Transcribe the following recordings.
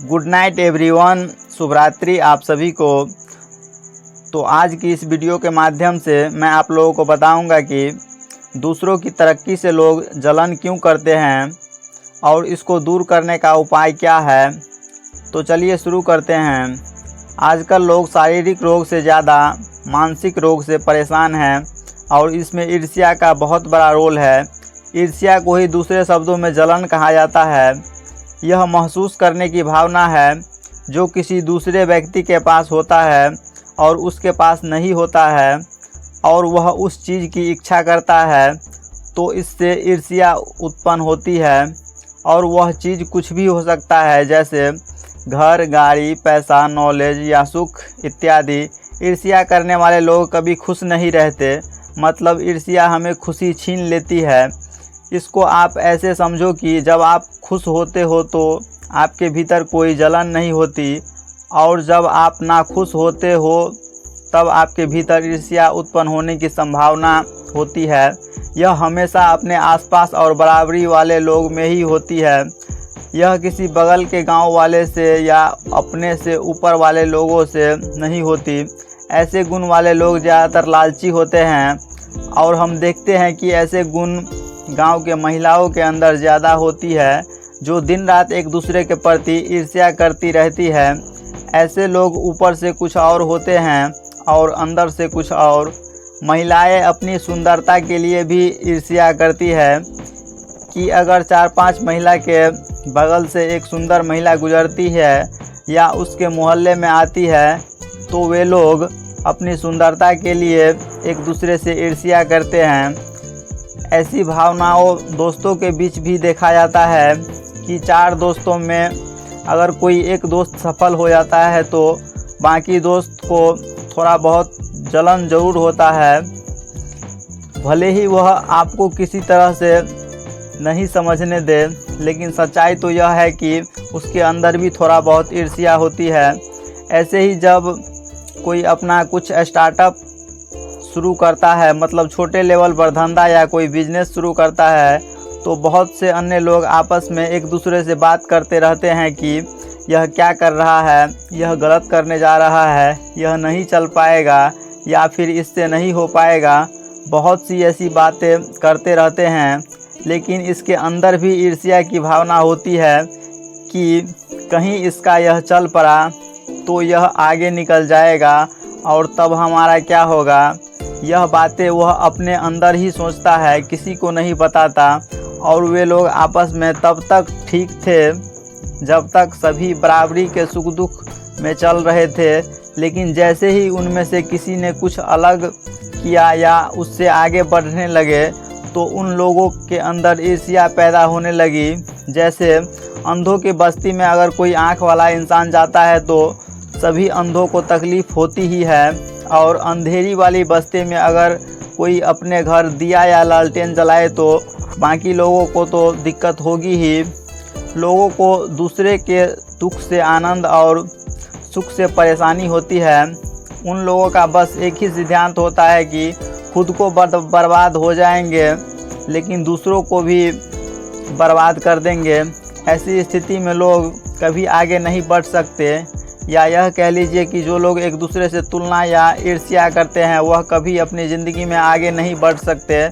Good night everyone, शुभ रात्रि आप सभी को। तो आज की इस वीडियो के माध्यम से मैं आप लोगों को बताऊंगा कि दूसरों की तरक्की से लोग जलन क्यों करते हैं और इसको दूर करने का उपाय क्या है। तो चलिए शुरू करते हैं। आजकल लोग शारीरिक रोग से ज़्यादा मानसिक रोग से परेशान हैं और इसमें ईर्ष्या का बहुत बड़ा रोल है। ईर्ष्या को ही दूसरे शब्दों में जलन कहा जाता है। यह महसूस करने की भावना है जो किसी दूसरे व्यक्ति के पास होता है और उसके पास नहीं होता है और वह उस चीज़ की इच्छा करता है, तो इससे ईर्ष्या उत्पन्न होती है। और वह चीज़ कुछ भी हो सकता है, जैसे घर, गाड़ी, पैसा, नॉलेज या सुख इत्यादि। ईर्ष्या करने वाले लोग कभी खुश नहीं रहते, मतलब ईर्ष्या हमें खुशी छीन लेती है। इसको आप ऐसे समझो कि जब आप खुश होते हो तो आपके भीतर कोई जलन नहीं होती, और जब आप नाखुश होते हो तब आपके भीतर ईर्ष्या उत्पन्न होने की संभावना होती है। यह हमेशा अपने आसपास और बराबरी वाले लोग में ही होती है। यह किसी बगल के गांव वाले से या अपने से ऊपर वाले लोगों से नहीं होती। ऐसे गुण वाले लोग ज़्यादातर लालची होते हैं और हम देखते हैं कि ऐसे गुण गांव के महिलाओं के अंदर ज़्यादा होती है, जो दिन रात एक दूसरे के प्रति ईर्ष्या करती रहती है। ऐसे लोग ऊपर से कुछ और होते हैं और अंदर से कुछ और। महिलाएं अपनी सुंदरता के लिए भी ईर्ष्या करती है कि अगर 4-5 महिला के बगल से एक सुंदर महिला गुजरती है या उसके मोहल्ले में आती है, तो वे लोग अपनी सुंदरता के लिए एक दूसरे से ईर्ष्या करते हैं। ऐसी भावनाओं दोस्तों के बीच भी देखा जाता है कि 4 दोस्तों में अगर कोई एक दोस्त सफल हो जाता है तो बाकी दोस्त को थोड़ा बहुत जलन ज़रूर होता है। भले ही वह आपको किसी तरह से नहीं समझने दे, लेकिन सच्चाई तो यह है कि उसके अंदर भी थोड़ा बहुत ईर्ष्या होती है। ऐसे ही जब कोई अपना कुछ स्टार्टअप शुरू करता है, मतलब छोटे लेवल पर धंधा या कोई बिजनेस शुरू करता है, तो बहुत से अन्य लोग आपस में एक दूसरे से बात करते रहते हैं कि यह क्या कर रहा है, यह गलत करने जा रहा है, यह नहीं चल पाएगा या फिर इससे नहीं हो पाएगा। बहुत सी ऐसी बातें करते रहते हैं, लेकिन इसके अंदर भी ईर्ष्या की भावना होती है कि कहीं इसका यह चल पड़ा तो यह आगे निकल जाएगा और तब हमारा क्या होगा। यह बातें वह अपने अंदर ही सोचता है, किसी को नहीं बताता। और वे लोग आपस में तब तक ठीक थे जब तक सभी बराबरी के सुख दुख में चल रहे थे, लेकिन जैसे ही उनमें से किसी ने कुछ अलग किया या उससे आगे बढ़ने लगे तो उन लोगों के अंदर ईर्ष्या पैदा होने लगी। जैसे अंधों की बस्ती में अगर कोई आँख वाला इंसान जाता है तो सभी अंधों को तकलीफ़ होती ही है, और अंधेरी वाली बस्ती में अगर कोई अपने घर दिया या लालटेन जलाए तो बाकी लोगों को तो दिक्कत होगी ही। लोगों को दूसरे के दुख से आनंद और सुख से परेशानी होती है। उन लोगों का बस एक ही सिद्धांत होता है कि खुद को बर्बाद हो जाएंगे, लेकिन दूसरों को भी बर्बाद कर देंगे। ऐसी स्थिति में लोग कभी आगे नहीं बढ़ सकते, या यह कह लीजिए कि जो लोग एक दूसरे से तुलना या ईर्ष्या करते हैं वह कभी अपनी ज़िंदगी में आगे नहीं बढ़ सकते।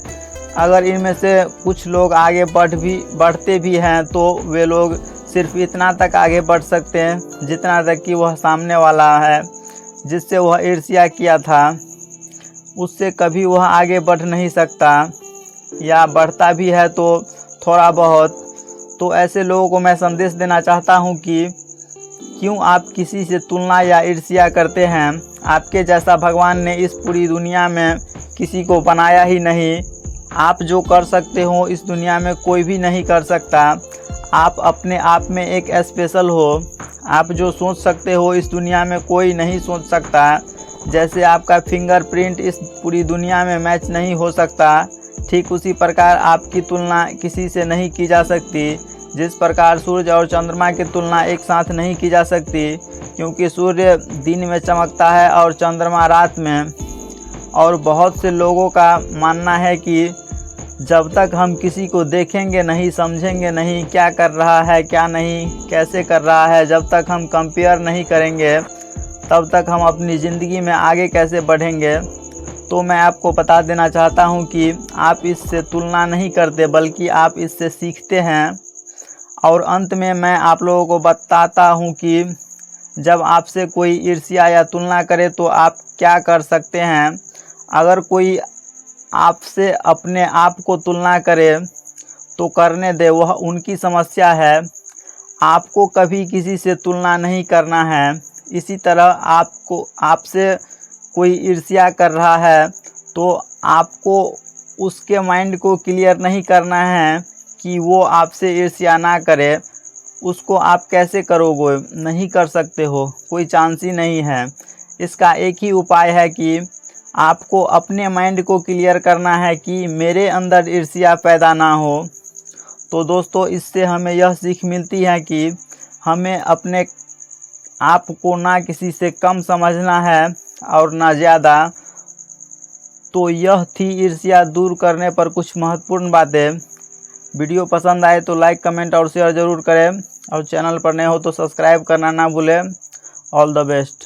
अगर इनमें से कुछ लोग आगे बढ़ते भी हैं तो वे लोग सिर्फ इतना तक आगे बढ़ सकते हैं जितना तक कि वह सामने वाला है जिससे वह ईर्ष्या किया था, उससे कभी वह आगे बढ़ नहीं सकता, या बढ़ता भी है तो थोड़ा बहुत। तो ऐसे लोगों को मैं संदेश देना चाहता हूँ कि क्यों आप किसी से तुलना या ईर्ष्या करते हैं। आपके जैसा भगवान ने इस पूरी दुनिया में किसी को बनाया ही नहीं। आप जो कर सकते हो इस दुनिया में कोई भी नहीं कर सकता। आप अपने आप में एक स्पेशल हो। आप जो सोच सकते हो इस दुनिया में कोई नहीं सोच सकता। जैसे आपका फिंगरप्रिंट इस पूरी दुनिया में मैच नहीं हो सकता, ठीक उसी प्रकार आपकी तुलना किसी से नहीं की जा सकती। जिस प्रकार सूर्य और चंद्रमा की तुलना एक साथ नहीं की जा सकती, क्योंकि सूर्य दिन में चमकता है और चंद्रमा रात में। और बहुत से लोगों का मानना है कि जब तक हम किसी को देखेंगे नहीं, समझेंगे नहीं क्या कर रहा है क्या नहीं, कैसे कर रहा है, जब तक हम कंपेयर नहीं करेंगे तब तक हम अपनी ज़िंदगी में आगे कैसे बढ़ेंगे। तो मैं आपको बता देना चाहता हूं कि आप इससे तुलना नहीं करते बल्कि आप इससे सीखते हैं। और अंत में मैं आप लोगों को बताता हूं कि जब आपसे कोई ईर्ष्या या तुलना करे तो आप क्या कर सकते हैं। अगर कोई आपसे अपने आप को तुलना करे तो करने दे, वह उनकी समस्या है। आपको कभी किसी से तुलना नहीं करना है। इसी तरह आपसे कोई ईर्ष्या कर रहा है तो आपको उसके माइंड को क्लियर नहीं करना है कि वो आपसे ईर्ष्या ना करे। उसको आप कैसे करोगे, नहीं कर सकते हो, कोई चांस ही नहीं है। इसका एक ही उपाय है कि आपको अपने माइंड को क्लियर करना है कि मेरे अंदर ईर्ष्या पैदा ना हो। तो दोस्तों, इससे हमें यह सीख मिलती है कि हमें अपने आप को ना किसी से कम समझना है और ना ज़्यादा। तो यह थी ईर्ष्या दूर करने पर कुछ महत्वपूर्ण बातें। वीडियो पसंद आए तो लाइक, कमेंट और शेयर ज़रूर करें और चैनल पर नए हो तो सब्सक्राइब करना ना भूलें। All the best.